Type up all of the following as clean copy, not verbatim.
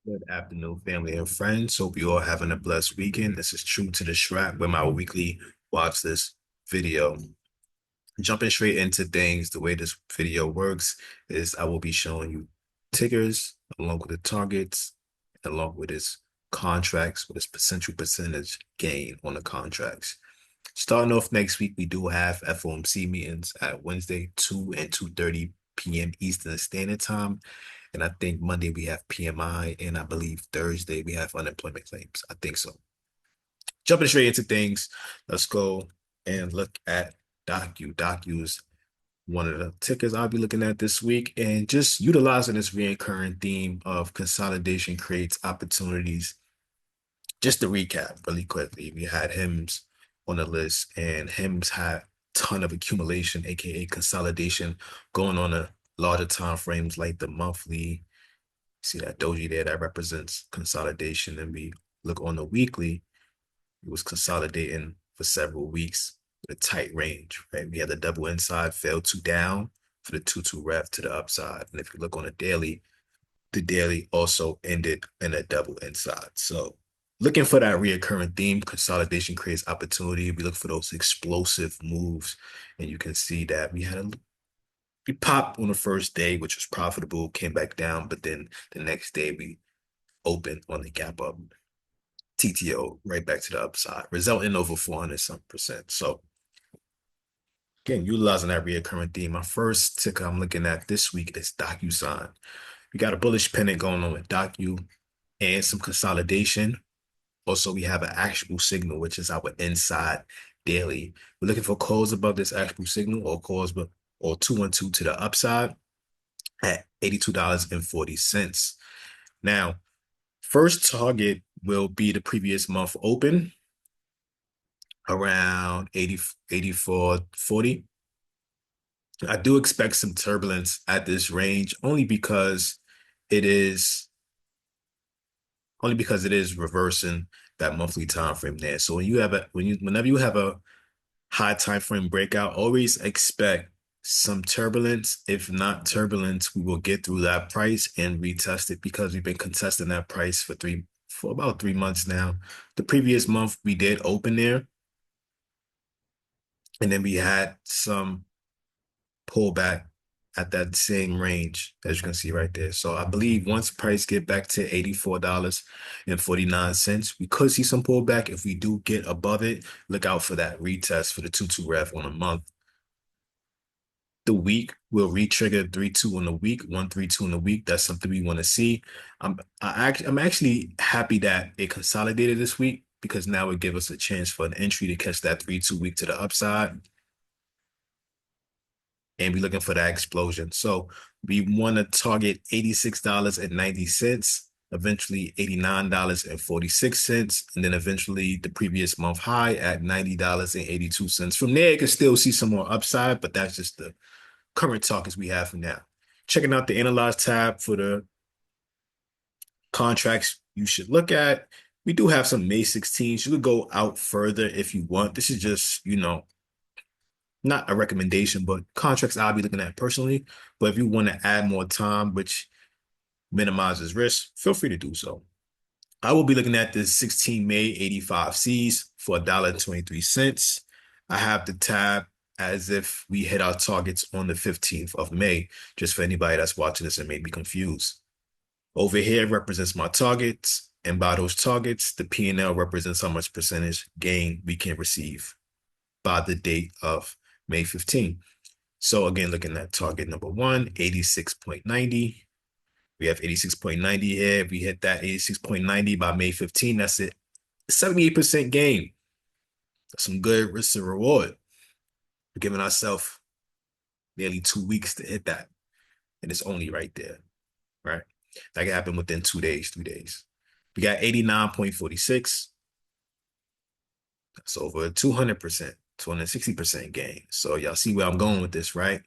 Good afternoon, family and friends. Hope you all having a blessed weekend. This is True to the Strap with my weekly watch this video. Jumping straight into things, the way this video works is I will be showing you tickers along with the targets, along with its contracts, with its potential percentage gain on the contracts. Starting off next week, we do have FOMC meetings at Wednesday, 2 and 2:30 p.m. Eastern Standard Time. And I think Monday we have PMI, and I believe Thursday we have unemployment claims. I think so. Jumping straight into things, let's go and look at Docu. Docu's one of the tickers I'll be looking at this week, and just utilizing this recurring theme of consolidation creates opportunities. Just to recap really quickly, we had HIMS on the list, and HIMS had a ton of accumulation, aka consolidation, going on a larger time frames like the monthly. See that doji there that represents consolidation. And we look on the weekly, it was consolidating for several weeks with a tight range, right? We had the double inside, fell two down for the 2-2 ref to the upside. And if you look on the daily also ended in a double inside. So looking for that reoccurring theme, consolidation creates opportunity. We look for those explosive moves, and you can see that we popped on the first day, which was profitable, came back down, but then the next day we opened on the gap up, TTO right back to the upside, resulting over 400 some percent. So again, utilizing that reoccurring theme. My first ticker I'm looking at this week is DocuSign. We got a bullish pennant going on with Docu and some consolidation. Also, we have an actual signal, which is our inside daily. We're looking for calls above this actual signal or calls or 212 to the upside at $82.40. Now, first target will be the previous month open around 84.40. I do expect some turbulence at this range it is it is reversing that monthly time frame there. So whenever you have a high time frame breakout, always expect some turbulence. If not turbulence, we will get through that price and retest it because we've been contesting that price for about 3 months now. The previous month we did open there, and then we had some pullback at that same range, as you can see right there. So I believe once price get back to $84.49, we could see some pullback. If we do get above it, look out for that retest for the 2-2 ref on a month. The week will re-trigger 3-2 on the week, 1-3-2 in the week. That's something we want to see. I'm actually happy that it consolidated this week because now it gives us a chance for an entry to catch that 3-2 week to the upside. And we're looking for that explosion. So we want to target $86.90, eventually $89.46, and then eventually the previous month high at $90.82. From there, you can still see some more upside, but that's just the current targets we have for now. Checking out the Analyze tab for the contracts you should look at. We do have some May 16s. You could go out further if you want. This is just, not a recommendation, but contracts I'll be looking at personally. But if you want to add more time, which minimizes risk, feel free to do so. I will be looking at the 16 May 85 Cs for $1.23. I have the tab as if we hit our targets on the 15th of May, just for anybody that's watching this and may be confused. Over here represents my targets, and by those targets, the P&L represents how much percentage gain we can receive by the date of May 15th. So again, looking at target number one, 86.90. We have 86.90 here. If we hit that 86.90 by May 15, that's it. 78% gain. That's some good risk to reward. We're giving ourselves nearly 2 weeks to hit that. And it's only right there, right? That can happen within 2 days, 3 days. We got 89.46. That's over 200%, 260% gain. So y'all see where I'm going with this, right?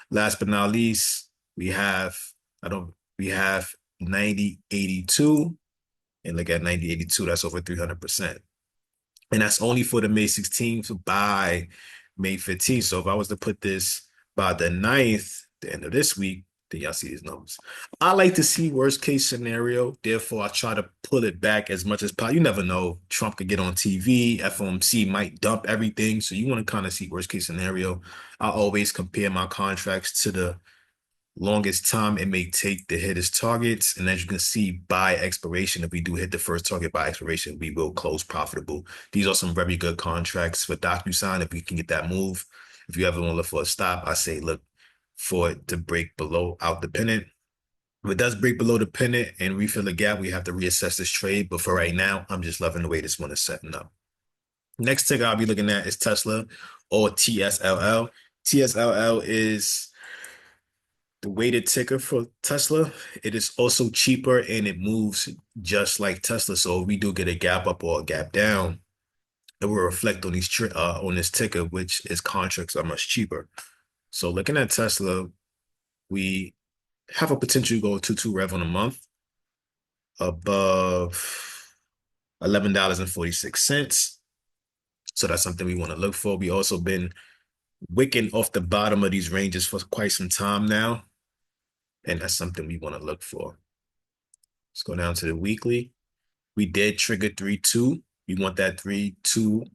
Last but not least, we have 90.82, and look at 90.82, that's over 300%. And that's only for the May 16th by May 15th. So if I was to put this by the 9th, the end of this week, Then y'all see these numbers. I like to see worst case scenario. Therefore, I try to pull it back as much as possible. You never know. Trump could get on TV. FOMC might dump everything. So you want to kind of see worst case scenario. I always compare my contracts to the longest time it may take to hit its targets. And as you can see, by expiration, if we do hit the first target by expiration, we will close profitable. These are some very good contracts for DocuSign if we can get that move. If you ever want to look for a stop, I say look for it to break below out the pennant. If it does break below the pennant and we fill the gap, we have to reassess this trade. But for right now, I'm just loving the way this one is setting up. Next ticker I'll be looking at is Tesla or TSLL. TSLL is the weighted ticker for Tesla. It is also cheaper and it moves just like Tesla. So if we do get a gap up or a gap down, it will reflect on on this ticker, which is contracts are much cheaper. So looking at Tesla, we have a potential to go 2-2 rev on a month above $11.46. So that's something we want to look for. We also been wicking off the bottom of these ranges for quite some time now, and that's something we want to look for. Let's go down to the weekly. We did trigger 3-2. We want that 3-2-2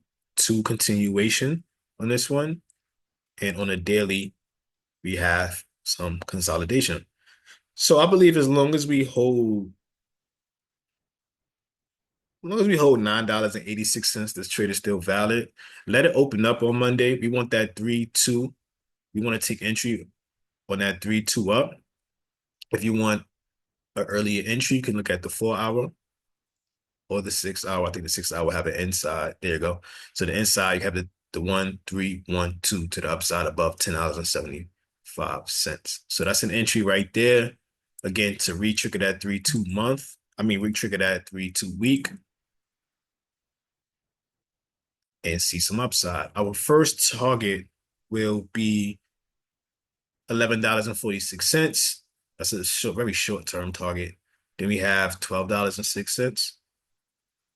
continuation on this one. And on a daily, we have some consolidation. So I believe as long as we hold $9.86, this trade is still valid. Let it open up on Monday. We want that 3-2. We want to take entry on that 3-2 up. If you want an earlier entry, you can look at the 4-hour or the 6-hour. I think the 6-hour have an inside. There you go. So the inside, you have the 1-3-1-2 to the upside above $10.75. So that's an entry right there. Again, to re-trigger that 3-2 month. Re-trigger that 3-2 week and see some upside. Our first target will be $11.46. That's a very short-term target. Then we have $12.06,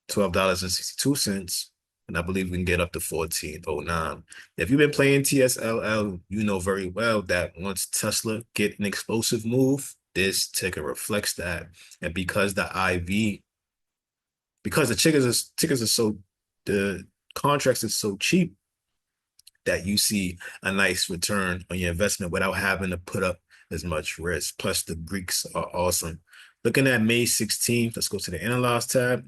$12.62, and I believe we can get up to 14.09. If you've been playing TSLL, you know very well that once Tesla get an explosive move, this ticker reflects that. And because the tickers are the contracts are so cheap that you see a nice return on your investment without having to put up as much risk. Plus, the Greeks are awesome. Looking at May 16th, let's go to the Analyze tab.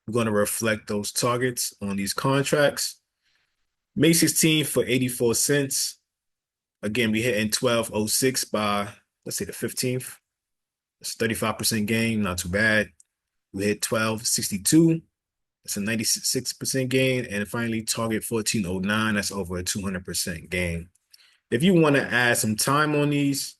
We're going to reflect those targets on these contracts. May 16th for 84 cents. Again, we hit in 1206 by, let's say, the 15th. It's a 35% gain, not too bad. We hit 1262. It's a 96% gain. And finally, target 1409. That's over a 200% gain. If you want to add some time on these,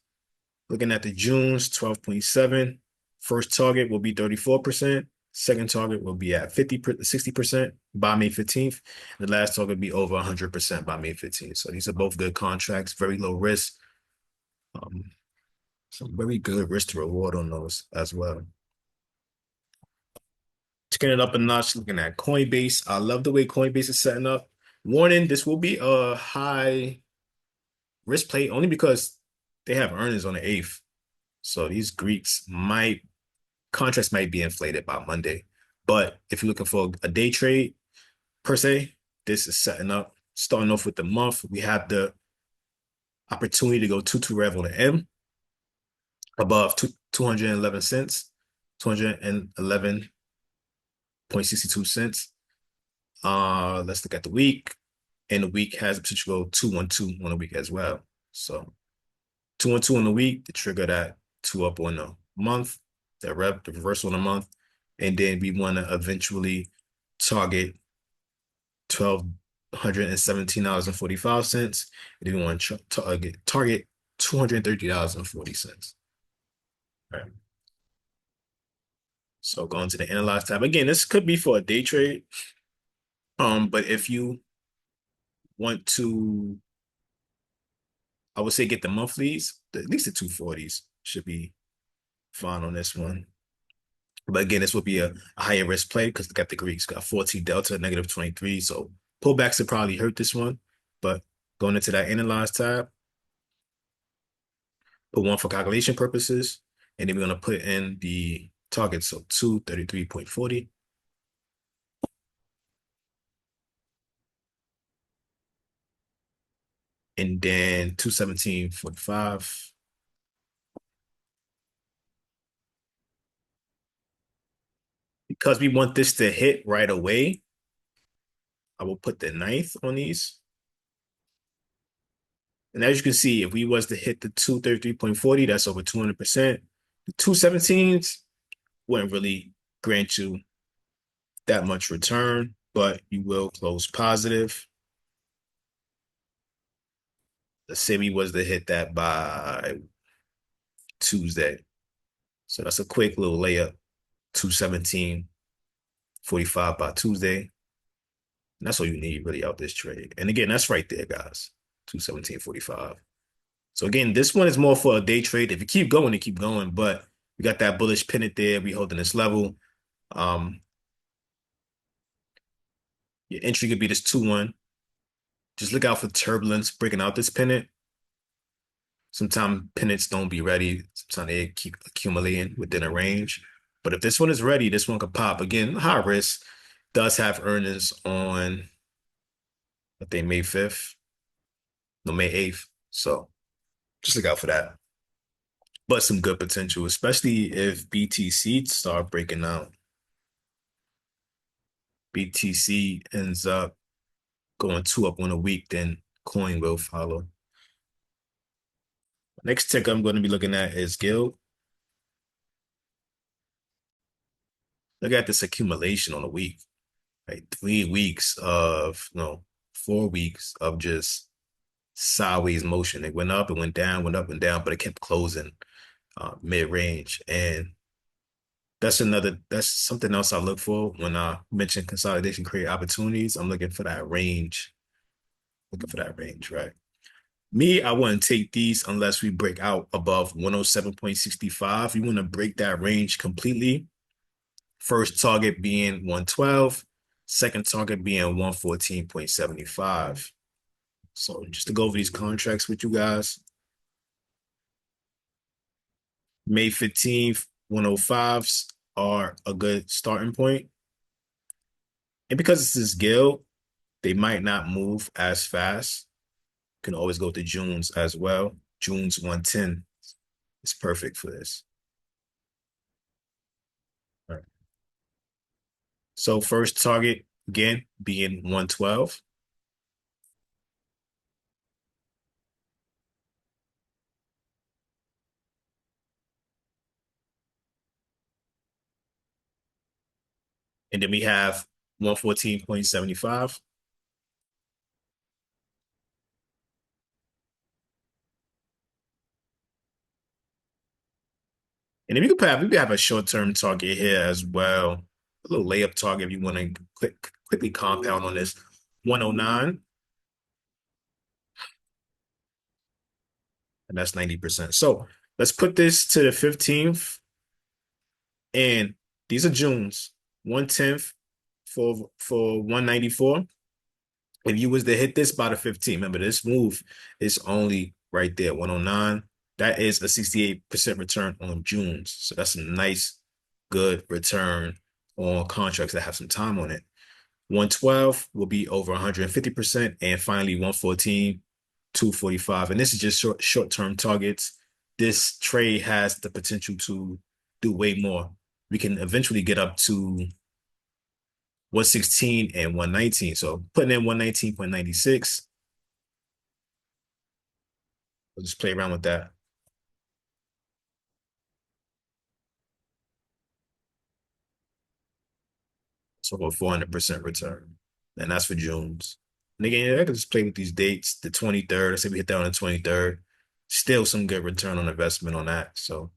looking at the June's 12.7, first target will be 34%. Second target will be at 60% by May 15th. The last target will be over 100% by May 15th. So these are both good contracts, very low risk. Some very good risk to reward on those as well. Taking it up a notch, looking at Coinbase. I love the way Coinbase is setting up. Warning, this will be a high risk play only because they have earnings on the 8th. So these contracts might be inflated by Monday. But if you're looking for a day trade per se, this is setting up. Starting off with the month, we have the opportunity to go 2-2 rev on the M above 211 cents, 211.62 cents. Let's look at the week. And the week has a potential to go 2-1-2 on the week as well. So 2-1-2 on the week to trigger that 2 up on the month, the reversal on the month. And then we want to eventually target $1,217.45. And then we want to target $230.40. All right. So going to the Analyze tab. Again, this could be for a day trade. But if you want to, I would say get the monthlies, at least the 240s should be fine on this one. But again, this would be a higher risk play because look at the Greeks, got 14 delta, negative 23. So pullbacks would probably hurt this one. But going into that Analyze tab, put one for calculation purposes, and then we're going to put in the target. So 233.40, and then 217.45. Because we want this to hit right away, I will put the ninth on these. And as you can see, if we was to hit the 233.40, that's over 200%. The 217s wouldn't really grant you that much return, but you will close positive. Let's say we was to hit that by Tuesday. So that's a quick little layup, 217.45 by Tuesday. And that's all you need really out this trade. And again, that's right there, guys. 217.45. So again, this one is more for a day trade. If you keep going, you keep going. But we got that bullish pennant there. We holding this level. Um, your entry could be this 2-1. Just look out for turbulence breaking out this pennant. Sometimes pennants don't be ready. Sometimes they keep accumulating within a range. But if this one is ready, this one could pop. Again, high risk. Does have earnings on, I think, May 5th. No, May 8th. So just look out for that. But some good potential, especially if BTC start breaking out. BTC ends up going two up on a week, then coin will follow. Next tick I'm going to be looking at is Guild. Look at this accumulation on a week. Right? 3 weeks of, no, 4 weeks of just sideways motion. It went up, it went down, went up and down, but it kept closing mid-range. And that's something else I look for when I mention consolidation create opportunities. I'm looking for that range. Looking for that range, right? Me, I wouldn't take these unless we break out above 107.65. You want to break that range completely. First target being 112, second target being 114.75. So just to go over these contracts with you guys, May 15th, 105s are a good starting point. And because this is Guild, they might not move as fast. You can always go to June's as well. June's 110 is perfect for this. All right. So first target, again, being 112. And then we have 114.75. And then we could have a short-term target here as well. A little layup target if you want to quickly compound on this. 109, and that's 90%. So let's put this to the 15th. And these are June's. 1/10 for 194. If you was to hit this by the 15th, remember this move is only right there, 109. That is a 68% return on June's. So that's a nice, good return on contracts that have some time on it. 112 will be over 150%. And finally, 114, 245. And this is just short-term targets. This trade has the potential to do way more. We can eventually get up to 116 and 119. So putting in 119.96, we'll just play around with that. So for 400% return. And that's for June's. And again, I can just play with these dates. The 23rd, let's say we hit that on the 23rd. Still some good return on investment on that. So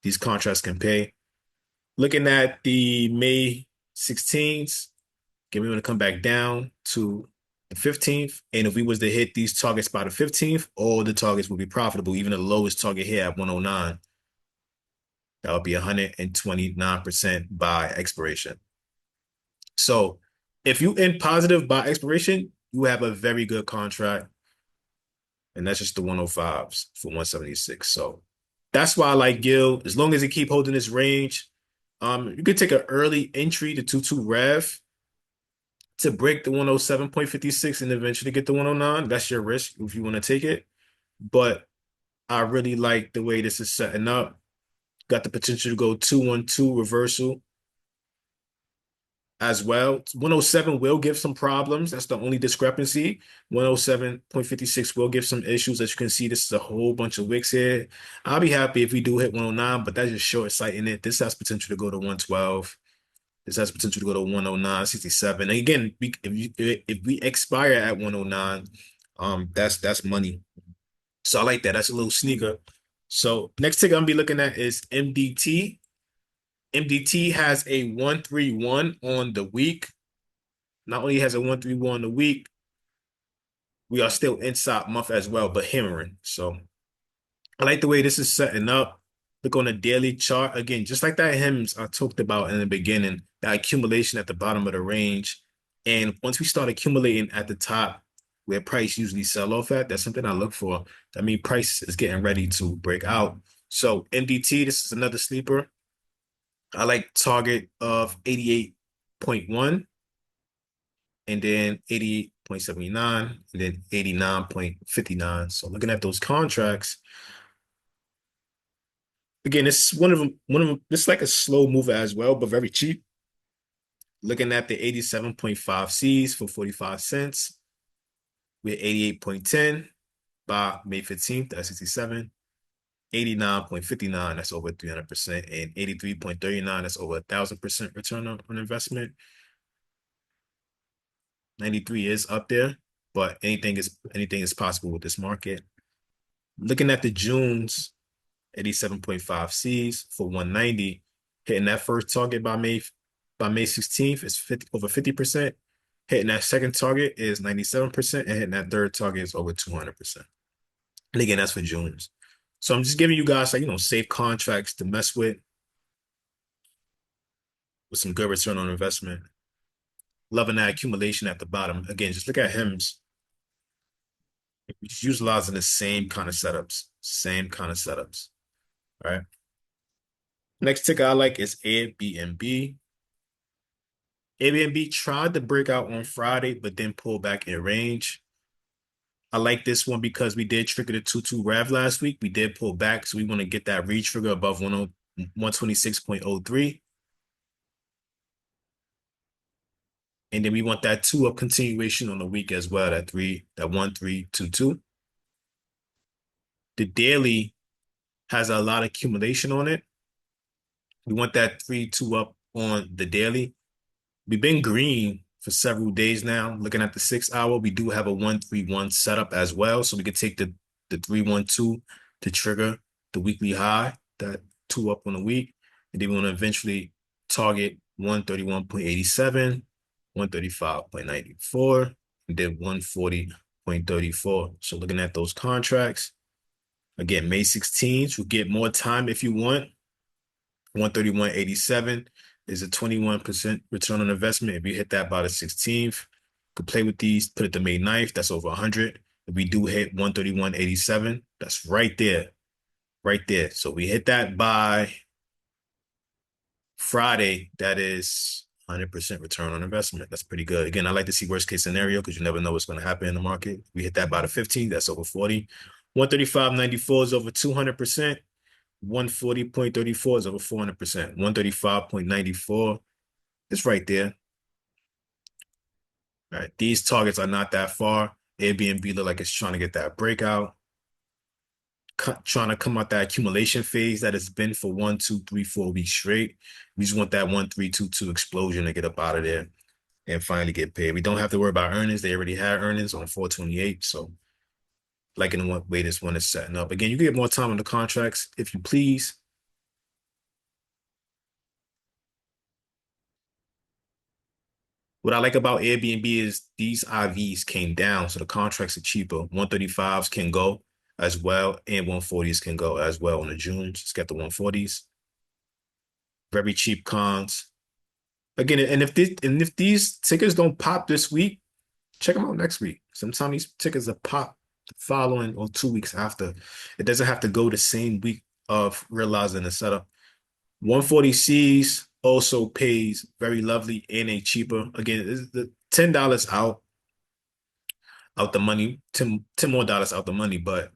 these contracts can pay. Looking at the May 16th, again, we want to come back down to the 15th. And if we was to hit these targets by the 15th, all the targets will be profitable. Even the lowest target here at 109. That would be 129% by expiration. So if you end positive by expiration, you have a very good contract. and that's just the 105s for 176. So that's why I like Gil. As long as he keep holding this range, you could take an early entry to 22 Rev to break the 107.56 and eventually get the 109. That's your risk if you want to take it. But I really like the way this is setting up. Got the potential to go 212 reversal as well. 107 will give some problems. That's the only discrepancy. 107.56 will give some issues. As you can see, this is a whole bunch of wicks here. I'll be happy if we do hit 109, but that's just short sighting it. This has potential to go to 112. This has potential to go to 109.67. And again, if we expire at 109, that's money. So I like that. That's a little sneaker. So next ticker I'm gonna be looking at is MDT. MDT has a 131 on the week. Not only has a 131 on the week, we are still inside month as well, but hammering. So I like the way this is setting up. Look on the daily chart. Again, just like that hymns I talked about in the beginning, that accumulation at the bottom of the range. And once we start accumulating at the top, where price usually sell off at, that's something I look for. I mean, price is getting ready to break out. So MDT, this is another sleeper. I like target of 88.1 and then 88.79 and then 89.59. So looking at those contracts, again, it's one of them, this is like a slow mover as well, but very cheap. Looking at the 87.5 Cs for 45 cents. We're 88.10 by May 15th, that's 67. 89.59, that's over 300%, and 83.39, that's over 1,000% return on investment. 93 is up there, but anything is possible with this market. Looking at the June's 87.5 Cs for 190, hitting that first target by May 16th is over 50%. Hitting that second target is 97%, and hitting that third target is over 200%. And again, that's for June's. So I'm just giving you guys like, safe contracts to mess with some good return on investment. Loving that accumulation at the bottom. Again, just look at HIMS. Just utilizing the same kind of setups. Same kind of setups. All right. Next ticker I like is Airbnb. Airbnb tried to break out on Friday, but then pull back in range. I like this one because we did trigger the 2-2 Rev last week. We did pull back, so we want to get that re-trigger above 126.03. And then we want that 2-up continuation on the week as well, that 1-3-2-2. The daily has a lot of accumulation on it. We want that 3-2 up on the daily. We've been green for several days now. Looking at the 6-hour, we do have a 1-3-1 setup as well. So we could take the 3-1-2 to trigger the weekly high, that 2 up on the week. And then we want to eventually target 131.87, 135.94, and then 140.34. So looking at those contracts, again, May 16th, you'll get more time if you want. 131.87 is a 21% return on investment. If you hit that by the 16th, could play with these, put it to May 9th, that's over 100. If we do hit 131.87, that's right there. Right there. So we hit that by Friday, that is 100% return on investment. That's pretty good. Again, I like to see worst case scenario because you never know what's going to happen in the market. We hit that by the 15th, that's over 40. 135.94 is over 200%. 140.34 is over 400%. 135.94 is right there. All right, these targets are not that far. Airbnb look like it's trying to get that breakout, trying to come out that accumulation phase that it's been for 1, 2, 3, 4 weeks straight. We just want that 1, 3, 2, 2 explosion to get up out of there and finally get paid. We don't have to worry about earnings. They already had earnings on 4/28, so liking the way this one is setting up. Again, you can get more time on the contracts if you please. What I like about Airbnb is these IVs came down, so the contracts are cheaper. 135s can go as well, and 140s can go as well on the Junes. It's got the 140s. Very cheap cons. Again, and if these tickers don't pop this week, check them out next week. Sometimes these tickers are pop following or 2 weeks after. It doesn't have to go the same week of realizing the setup. 140 C's also pays very lovely and a cheaper. Again, it's the $10 out the money, 10 more dollars out the money, but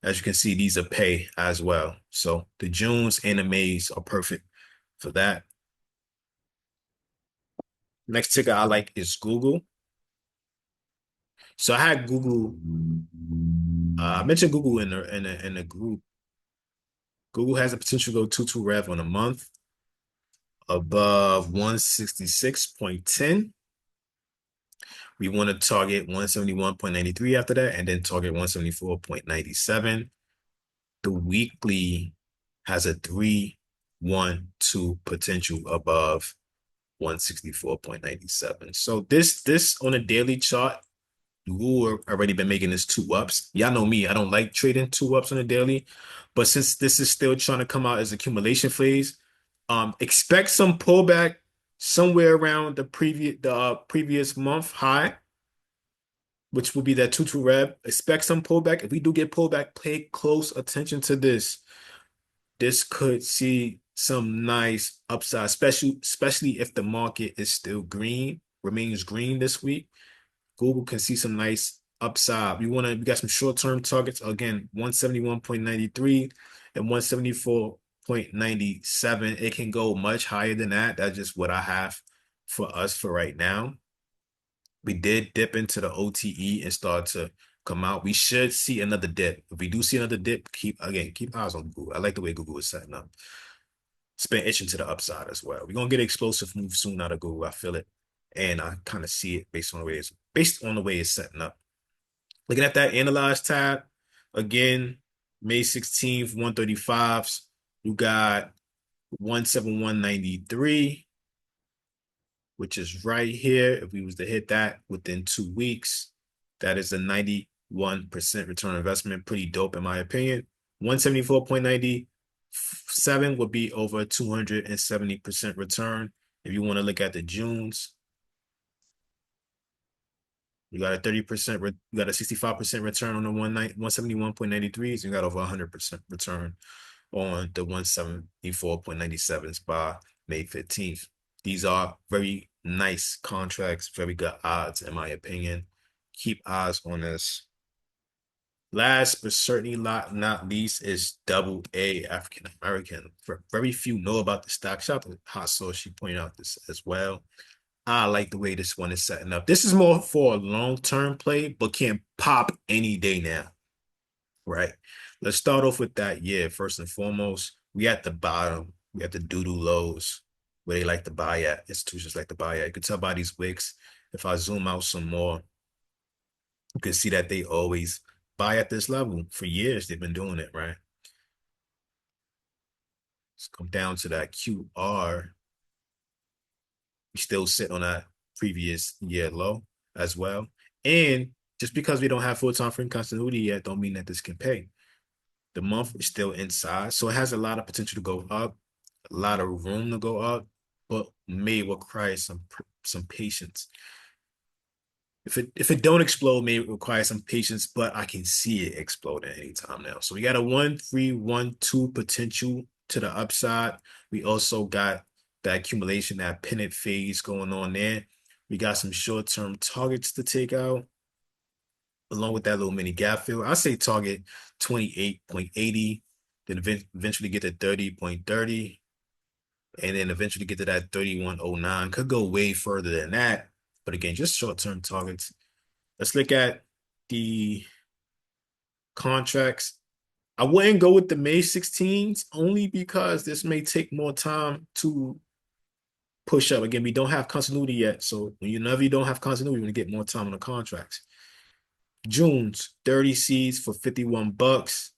as you can see, these are pay as well. So the Junes and the Mays are perfect for that. Next ticker I like is Google. So I had Google. I mentioned Google in the group. Google has the potential to go 2-2 rev on a month above 166.10. We want to target 171.93 after that, and then target 174.97. The weekly has a 3-1-2 potential above 164.97. So this on a daily chart, Google already been making this two ups. Y'all know me, I don't like trading two ups on a daily, but since this is still trying to come out as accumulation phase, expect some pullback somewhere around the previous month high, which will be that 2-2 rev. Expect some pullback. If we do get pullback, pay close attention to this. This could see some nice upside, especially if the market is still green, remains green this week. Google can see some nice upside. We got some short-term targets. Again, 171.93 and 174.97. It can go much higher than that. That's just what I have for us for right now. We did dip into the OTE and start to come out. We should see another dip. If we do see another dip, keep eyes on Google. I like the way Google is setting up. It's been itching to the upside as well. We're gonna get an explosive move soon out of Google. I feel it. And I kind of see it based on the way it's setting up. Looking at that analyze tab, again, May 16th, 135s. You got 171.93, which is right here. If we was to hit that within 2 weeks, that is a 91% return on investment. Pretty dope in my opinion. 174.97 would be over 270% return. If you want to look at the Junes, you got a 30%, you got a 65% return on the 171.93s. You got over 100% return on the 174.97s by May 15th. These are very nice contracts, very good odds, in my opinion. Keep eyes on this. Last but certainly not least is double A African American. Very few know about the stock. Shout out to Hot Sauce. She pointed out this as well. I like the way this one is setting up. This is more for a long-term play, but can pop any day now, right? Let's start off with that. Yeah, first and foremost, we at the bottom. We at the doo-doo lows where they like to buy at. Institutions like to buy at. You can tell by these wicks. If I zoom out some more, you can see that they always buy at this level. For years, they've been doing it, right? Let's come down to that QR. We still sit on that previous year low as well. And just because we don't have full-time frame continuity yet, don't mean that this can pay. The month is still inside, so it has a lot of potential to go up, a lot of room to go up, but may require some patience. If it don't explode, may require some patience, but I can see it explode at any time now. So we got a 1-3-1-2 potential to the upside. We also got that accumulation, that pennant phase going on there. We got some short-term targets to take out, along with that little mini gap fill. I say target 28.80, then eventually get to 30.30, and then eventually get to that 31.09. Could go way further than that. But again, just short-term targets. Let's look at the contracts. I wouldn't go with the May 16s only because this may take more time to push up. Again, we don't have continuity yet. So whenever you don't have continuity, you're going to get more time on the contracts. June's 30 C's for 51 bucks.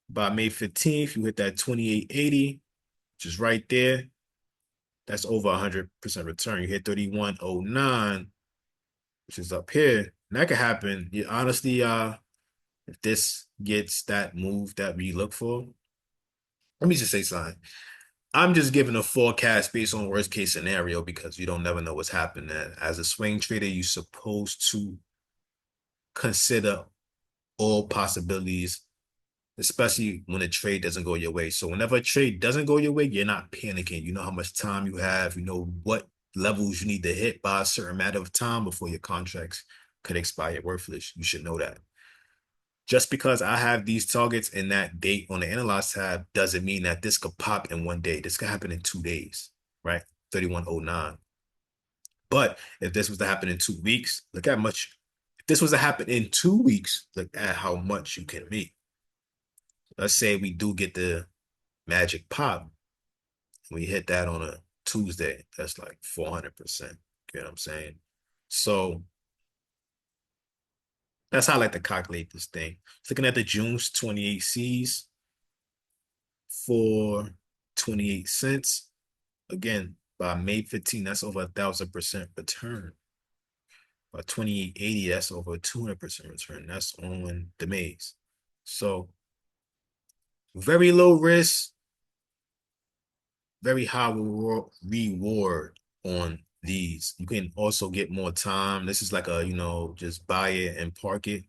By May 15th, you hit that 28.80, which is right there. That's over 100% return. You hit 31.09, which is up here. And that could happen. Honestly, if this gets that move that we look for, let me just say something. I'm just giving a forecast based on worst case scenario because you don't never know what's happening. As a swing trader, you're supposed to consider all possibilities, especially when a trade doesn't go your way. So whenever a trade doesn't go your way, you're not panicking. You know how much time you have. You know what levels you need to hit by a certain matter of time before your contracts could expire worthless. You should know that. Just because I have these targets in that date on the analyze tab doesn't mean that this could pop in one day. This could happen in 2 days, right? 3109. But if this was to happen in 2 weeks, look at much. If this was to happen in 2 weeks, look at how much you can make. Let's say we do get the magic pop. We hit that on a Tuesday. That's like 400%. You know what I'm saying? So that's how I like to calculate this thing. Looking at the June's 28 C's for 28 cents. Again, by May 15, that's over 1,000% return. By 2880, that's over 200% return. That's on the maze. So very low risk, very high reward on these. You can also get more time. This is like a, just buy it and park it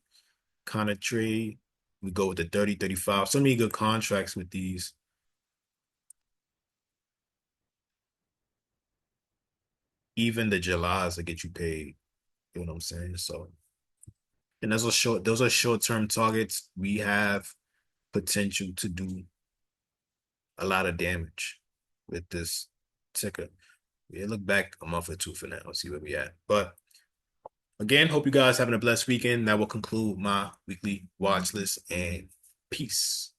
kind of trade. We go with the 30, 35. So many good contracts with these. Even the Julys that get you paid. You know what I'm saying? So, and those are short-term targets. We have potential to do a lot of damage with this ticker. We look back a month or two for now, see where we at. But again, hope you guys having a blessed weekend. That will conclude my weekly watch list, and peace.